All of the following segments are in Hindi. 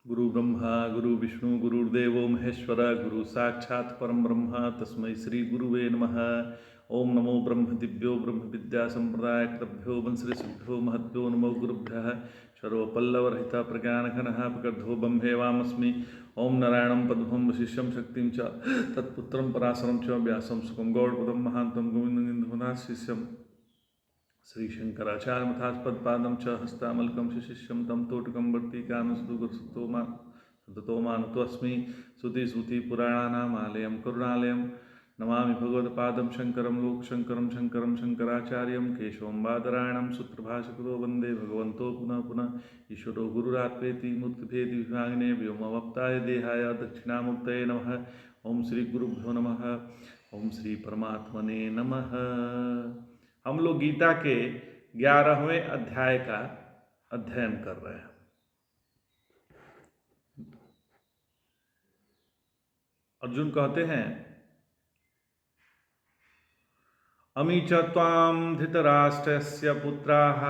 गुरु ब्रह्मा गुरु विष्णु गुरुर्देवो महेश्वर गुरु साक्षात् परम ब्रह्म तस्मै श्री गुरुवे नमः। ओम नमो ब्रह्म दिव्यो ब्रह्म विद्या संप्रदाय कृतभ्यो वंशऋषिभ्यो महद्भ्यो नमो गुरुभ्यः। शर्वपल्लवरहिता प्रज्ञानघनः प्रगर्धो ब्रह्मे वामस्मि। ओम नारायणं पद्मं वशिष्ठं शक्तिं च तत्पुत्रं पराशरं च व्यासं सुखं गौड़पदं महान्तं गोविन्दं शिष्यं श्री शंकराचार्य मथास्पदपादं च हस्तामलकं शिशिष्यं तं तोटकं वर्तिकानुसुतो मानतोऽस्मि। श्रुतिस्मृतिपुराणानामालयं करुणालयं नमामि भगवत्पादं शङ्करं लोकशङ्करं शङ्करं शङ्कराचार्यं केशवं बादरायणं सूत्रभाष्यकृतो वन्दे भगवन्तो पुनः पुनः। ईश्वरो गुरुरात्मेति मूर्तिभेदि विभागिने व्योमवप्ताय देहाय दक्षिणामूर्तये नमः। ओम श्री गुरुभ्यो नमः। ओम श्री परमात्मने नमः। हम लोग गीता के 11वें अध्याय का अध्ययन कर रहे हैं। अर्जुन कहते हैं, अमी च त्वां धृतराष्ट्रस्य पुत्राः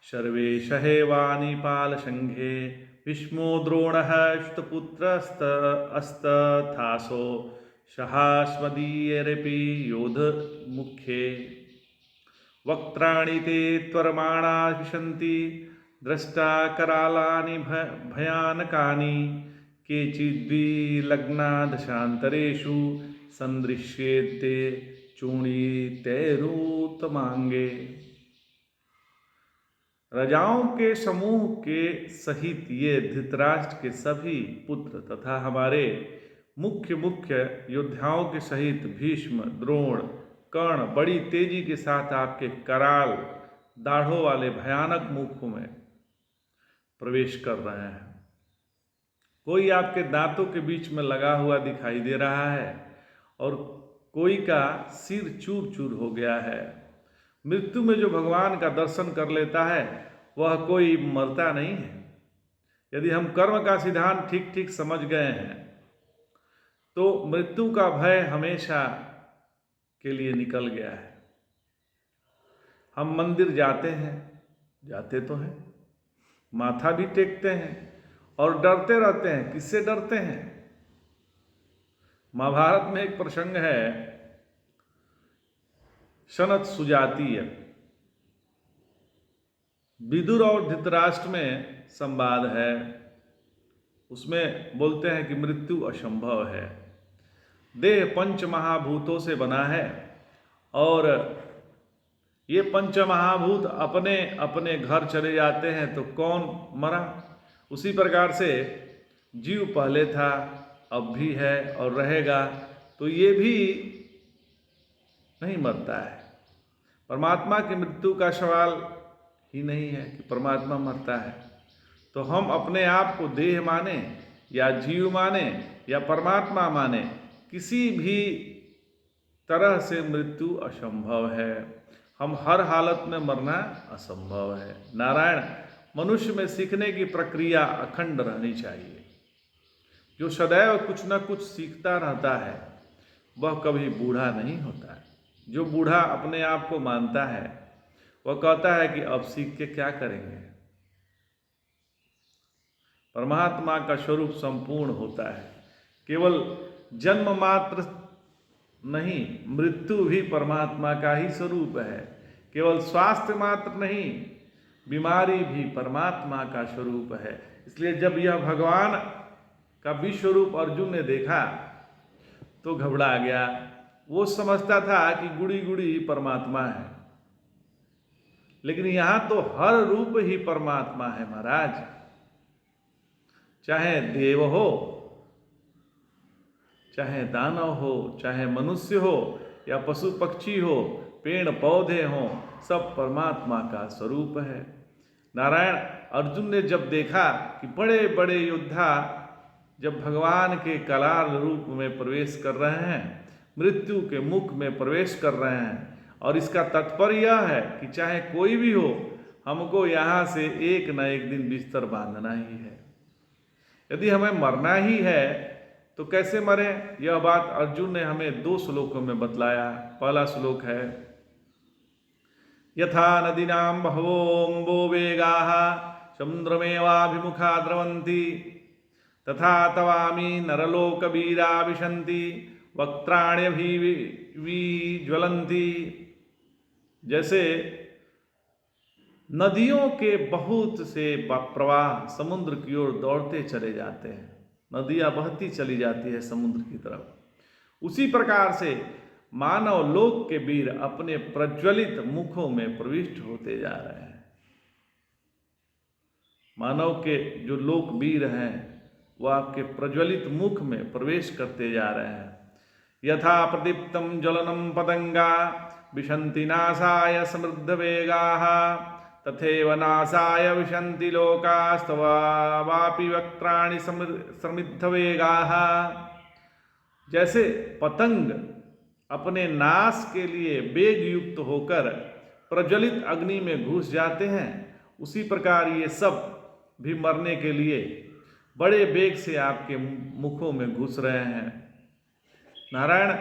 सर्वे सहेवानिपालसङ्घे भीष्मो द्रोणः श्रुतपुत्रस्तथासो सहास्मदीयैरपि योधमुख्ये वक्त्राणि ते त्वरमाणा विशन्ति दृष्टा करालानि भयानकानि केचिद्विलग्ना दशान्तरेषु सन्दृश्येते चूणितैरुत्तमांगे। राजाओं के समूह के सहित ये धृतराष्ट्र के सभी पुत्र तथा हमारे मुख्य मुख्य योद्धाओं के सहित भीष्म द्रोण कर्ण बड़ी तेजी के साथ आपके कराल दाढ़ों वाले भयानक मुखों में प्रवेश कर रहे हैं। कोई आपके दांतों के बीच में लगा हुआ दिखाई दे रहा है और कोई का सिर चूर चूर हो गया है। मृत्यु में जो भगवान का दर्शन कर लेता है वह कोई मरता नहीं है। यदि हम कर्म का सिद्धांत ठीक ठीक समझ गए हैं तो मृत्यु का भय हमेशा के लिए निकल गया है। हम मंदिर जाते हैं, जाते तो हैं, माथा भी टेकते हैं और डरते रहते हैं। किससे डरते हैं? महाभारत में एक प्रसंग है, सनत सुजातीय। विदुर और धृतराष्ट्र में संवाद है। उसमें बोलते हैं कि मृत्यु असंभव है। देह पंच महाभूतों से बना है और ये पंच महाभूत अपने अपने घर चले जाते हैं तो कौन मरा? उसी प्रकार से जीव पहले था, अब भी है और रहेगा, तो ये भी नहीं मरता है। परमात्मा की मृत्यु का सवाल ही नहीं है कि परमात्मा मरता है। तो हम अपने आप को देह माने या जीव माने या परमात्मा माने, किसी भी तरह से मृत्यु असंभव है। हम हर हालत में मरना असंभव है। नारायण, मनुष्य में सीखने की प्रक्रिया अखंड रहनी चाहिए। जो सदैव कुछ न कुछ सीखता रहता है वह कभी बूढ़ा नहीं होता है। जो बूढ़ा अपने आप को मानता है वह कहता है कि अब सीख के क्या करेंगे। परमात्मा का स्वरूप संपूर्ण होता है। केवल जन्म मात्र नहीं, मृत्यु भी परमात्मा का ही स्वरूप है। केवल स्वास्थ्य मात्र नहीं, बीमारी भी परमात्मा का स्वरूप है। इसलिए जब यह भगवान का विश्वरूप अर्जुन ने देखा तो घबरा गया। वो समझता था कि गुड़ी गुड़ी परमात्मा है, लेकिन यहां तो हर रूप ही परमात्मा है महाराज। चाहे देव हो, चाहे दानव हो, चाहे मनुष्य हो या पशु पक्षी हो, पेड़ पौधे हो, सब परमात्मा का स्वरूप है। नारायण, अर्जुन ने जब देखा कि बड़े बड़े योद्धा जब भगवान के कराल रूप में प्रवेश कर रहे हैं, मृत्यु के मुख में प्रवेश कर रहे हैं, और इसका तात्पर्य यह है कि चाहे कोई भी हो, हमको यहाँ से एक न एक दिन बिस्तर बांधना ही है। यदि हमें मरना ही है तो कैसे मरे? यह बात अर्जुन ने हमें 2 श्लोकों में बतलाया। पहला श्लोक है, यथा नदीनां बहवोऽम्बो वेगाः समुद्रमेवाभिमुखा द्रवन्ति तथा तवामी नरलोकवीरा विशन्ति वक्त्राण्यभिज्वलन्ति। जैसे नदियों के बहुत से प्रवाह समुद्र की ओर दौड़ते चले जाते हैं, नदियां बहती चली जाती है समुद्र की तरफ, उसी प्रकार से मानव लोक के वीर अपने प्रज्वलित मुखों में प्रविष्ट होते जा रहे हैं। मानव के जो लोक वीर हैं वो आपके प्रज्वलित मुख में प्रवेश करते जा रहे हैं। यथा प्रदीप्तम ज्वलनम पतंगा विशन्ति नाशाय समृद्ध वेगाः तथैव नाशाय विशन्ति लोकास्तवापि वक्त्राणि समृद्ध वेगाः। जैसे पतंग अपने नाश के लिए वेग युक्त होकर प्रज्वलित अग्नि में घुस जाते हैं, उसी प्रकार ये सब भी मरने के लिए बड़े वेग से आपके मुखों में घुस रहे हैं। नारायण,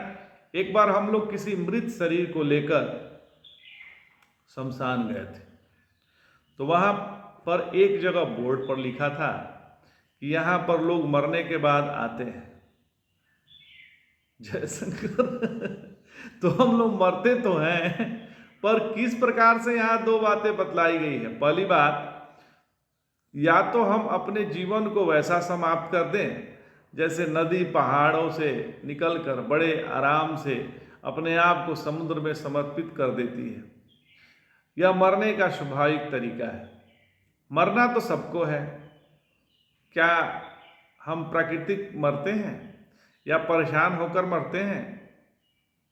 एक बार हम लोग किसी मृत शरीर को लेकर शमशान गए थे, तो वहां पर एक जगह बोर्ड पर लिखा था कि यहां पर लोग मरने के बाद आते हैं। जयशंकर तो हम लोग मरते तो हैं, पर किस प्रकार से यहाँ दो बातें बतलाई गई है। पहली बात, या तो हम अपने जीवन को वैसा समाप्त कर दें जैसे नदी पहाड़ों से निकलकर बड़े आराम से अपने आप को समुद्र में समर्पित कर देती है। यह मरने का स्वाभाविक तरीका है। मरना तो सबको है। क्या हम प्राकृतिक मरते हैं या परेशान होकर मरते हैं?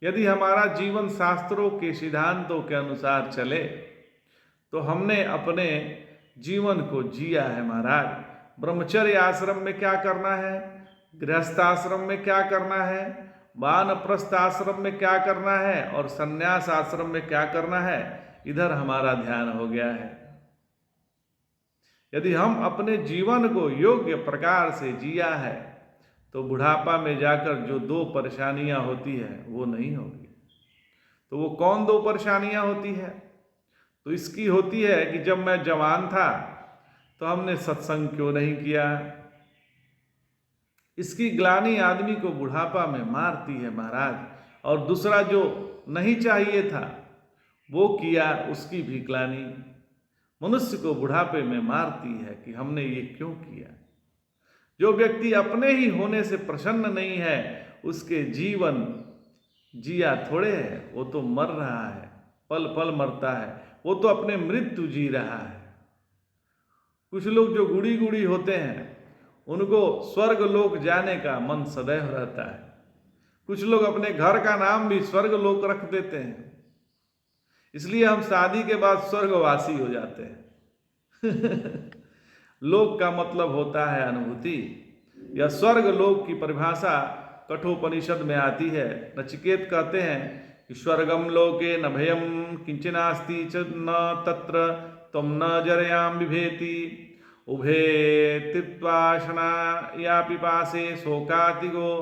यदि हमारा जीवन शास्त्रों के सिद्धांतों के अनुसार चले तो हमने अपने जीवन को जिया है महाराज। ब्रह्मचर्य आश्रम में क्या करना है, गृहस्थाश्रम में क्या करना है, वानप्रस्थ आश्रम में क्या करना है और संन्यास आश्रम में क्या करना है, इधर हमारा ध्यान हो गया है। यदि हम अपने जीवन को योग्य प्रकार से जिया है तो बुढ़ापा में जाकर जो दो परेशानियां होती है वो नहीं होगी। तो वो कौन दो परेशानियां होती है? तो इसकी होती है कि जब मैं जवान था तो हमने सत्संग क्यों नहीं किया। इसकी ग्लानि आदमी को बुढ़ापा में मारती है महाराज। और दूसरा, जो नहीं चाहिए था वो किया, उसकी भी ग्लानि मनुष्य को बुढ़ापे में मारती है कि हमने ये क्यों किया। जो व्यक्ति अपने ही होने से प्रसन्न नहीं है, उसके जीवन जिया थोड़े है, वो तो मर रहा है, पल पल मरता है, वो तो अपने मृत्यु जी रहा है। कुछ लोग जो गुड़ी गुड़ी होते हैं उनको स्वर्ग लोक जाने का मन सदैव रहता है। कुछ लोग अपने घर का नाम भी स्वर्ग लोक रख देते हैं, इसलिए हम शादी के बाद स्वर्गवासी हो जाते हैं। लोक का मतलब होता है अनुभूति। यह स्वर्ग लोक की परिभाषा कठोपनिषद में आती है। नचिकेत कहते हैं कि स्वर्गम लोके न भयम किंचनास्ति च न तत्र त्वं न जरयाम बिभेति उभे तीर्त्वाशना या पिपासे शोकातिगो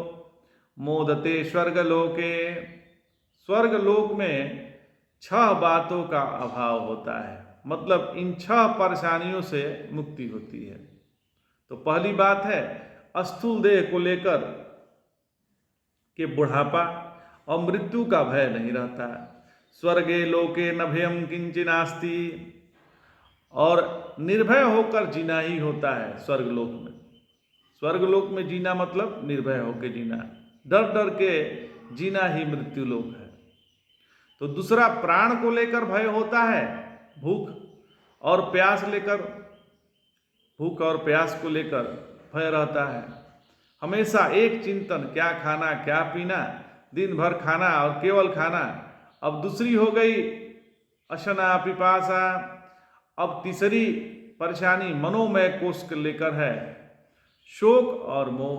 मोदते स्वर्ग लोके। स्वर्ग लोक में 6 बातों का अभाव होता है, मतलब इन 6 परेशानियों से मुक्ति होती है। तो पहली बात है, स्थूल देह को लेकर के बुढ़ापा और मृत्यु का भय नहीं रहता। स्वर्गे लोके न भयम किंचिनास्ति, और निर्भय होकर जीना ही होता है स्वर्गलोक में। स्वर्गलोक में जीना मतलब निर्भय होकर जीना, डर डर के जीना ही मृत्यु लोक है। तो दूसरा, प्राण को लेकर भय होता है, भूख और प्यास को लेकर भय रहता है। हमेशा एक चिंतन, क्या खाना क्या पीना, दिन भर खाना और केवल खाना। अब दूसरी हो गई अशना पिपासा। अब तीसरी परेशानी मनोमय कोष को लेकर है, शोक और मोह।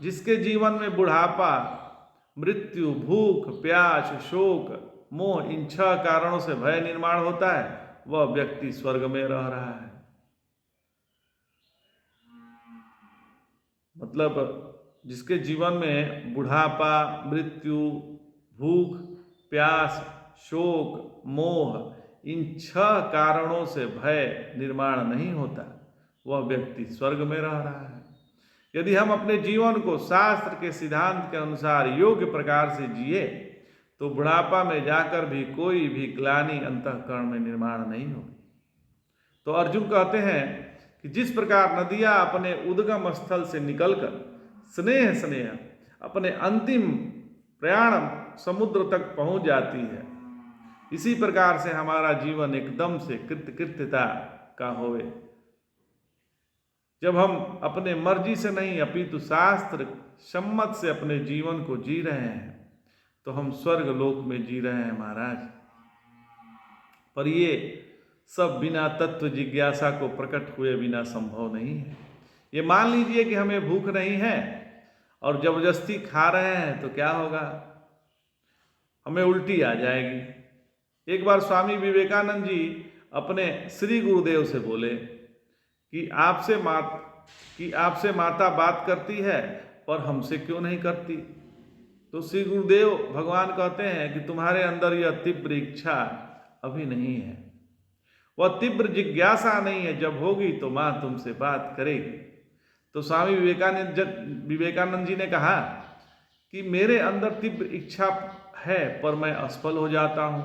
जिसके जीवन में बुढ़ापा, मृत्यु, भूख, प्यास, शोक, मोह, इन 6 कारणों से भय निर्माण होता है, वह व्यक्ति स्वर्ग में रह रहा है। मतलब जिसके जीवन में बुढ़ापा, मृत्यु, भूख, प्यास, शोक, मोह, इन 6 कारणों से भय निर्माण नहीं होता, वह व्यक्ति स्वर्ग में रह रहा है। यदि हम अपने जीवन को शास्त्र के सिद्धांत के अनुसार योग्य प्रकार से जिए तो बुढ़ापा में जाकर भी कोई भी ग्लानि अंतःकरण में निर्माण नहीं होगी। तो अर्जुन कहते हैं कि जिस प्रकार नदियां अपने उद्गम स्थल से निकलकर स्नेह स्नेह अपने अंतिम प्रयाण समुद्र तक पहुंच जाती है, इसी प्रकार से हमारा जीवन एकदम से कृत्यता का होवे। जब हम अपने मर्जी से नहीं अपितु शास्त्र सम्मत से अपने जीवन को जी रहे हैं तो हम स्वर्ग लोक में जी रहे हैं महाराज। पर ये सब बिना तत्व जिज्ञासा को प्रकट हुए बिना संभव नहीं है। ये मान लीजिए कि हमें भूख नहीं है और जबरदस्ती खा रहे हैं तो क्या होगा, हमें उल्टी आ जाएगी। एक बार स्वामी विवेकानंद जी अपने श्री गुरुदेव से बोले कि आपसे माता बात करती है पर हमसे क्यों नहीं करती। तो श्री गुरुदेव भगवान कहते हैं कि तुम्हारे अंदर यह तीव्र इच्छा अभी नहीं है, वह तीव्र जिज्ञासा नहीं है, जब होगी तो माँ तुमसे बात करेगी। तो स्वामी विवेकानंद जी ने कहा कि मेरे अंदर तीव्र इच्छा है पर मैं असफल हो जाता हूँ,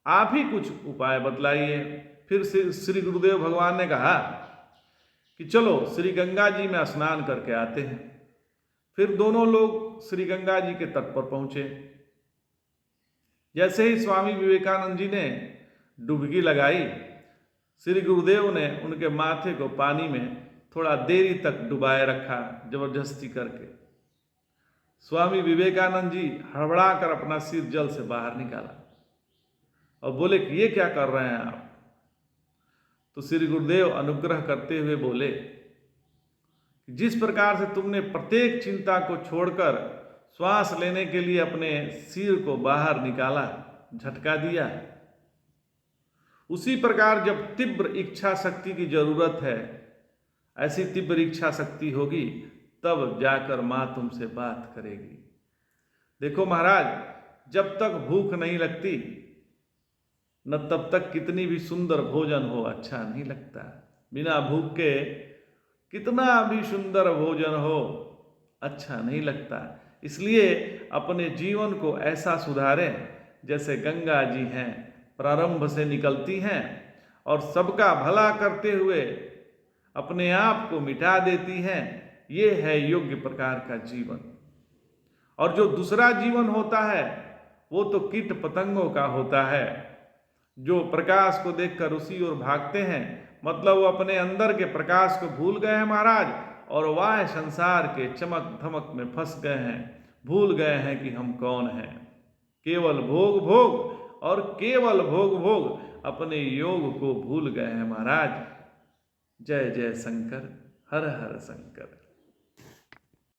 आप ही कुछ उपाय बतलाइए। फिर श्री गुरुदेव भगवान ने कहा कि चलो श्री गंगा जी में स्नान करके आते हैं। फिर दोनों लोग श्री गंगा जी के तट पर पहुंचे। जैसे ही स्वामी विवेकानंद जी ने डुबकी लगाई, श्री गुरुदेव ने उनके माथे को पानी में थोड़ा देरी तक डुबाए रखा जबरदस्ती करके। स्वामी विवेकानंद जी हड़बड़ा कर अपना सिर जल से बाहर निकाला और बोले कि ये क्या कर रहे हैं आप। तो श्री गुरुदेव अनुग्रह करते हुए बोले, जिस प्रकार से तुमने प्रत्येक चिंता को छोड़कर श्वास लेने के लिए अपने सिर को बाहर निकाला, झटका दिया, उसी प्रकार जब तीव्र इच्छा शक्ति की जरूरत है, ऐसी तीव्र इच्छा शक्ति होगी तब जाकर माँ तुमसे बात करेगी। देखो महाराज, जब तक भूख नहीं लगती न तब तक कितनी भी सुंदर भोजन हो अच्छा नहीं लगता। बिना भूख के कितना भी सुंदर भोजन हो अच्छा नहीं लगता। इसलिए अपने जीवन को ऐसा सुधारें जैसे गंगा जी हैं, प्रारंभ से निकलती हैं और सबका भला करते हुए अपने आप को मिटा देती हैं। ये है योग्य प्रकार का जीवन। और जो दूसरा जीवन होता है वो तो कीट पतंगों का होता है, जो प्रकाश को देखकर उसी ओर भागते हैं। मतलब वो अपने अंदर के प्रकाश को भूल गए हैं महाराज और वाह संसार के चमक धमक में फंस गए हैं, भूल गए हैं कि हम कौन हैं। केवल भोग भोग और केवल भोग भोग अपने योग को भूल गए हैं महाराज। जय जय शंकर, हर हर शंकर।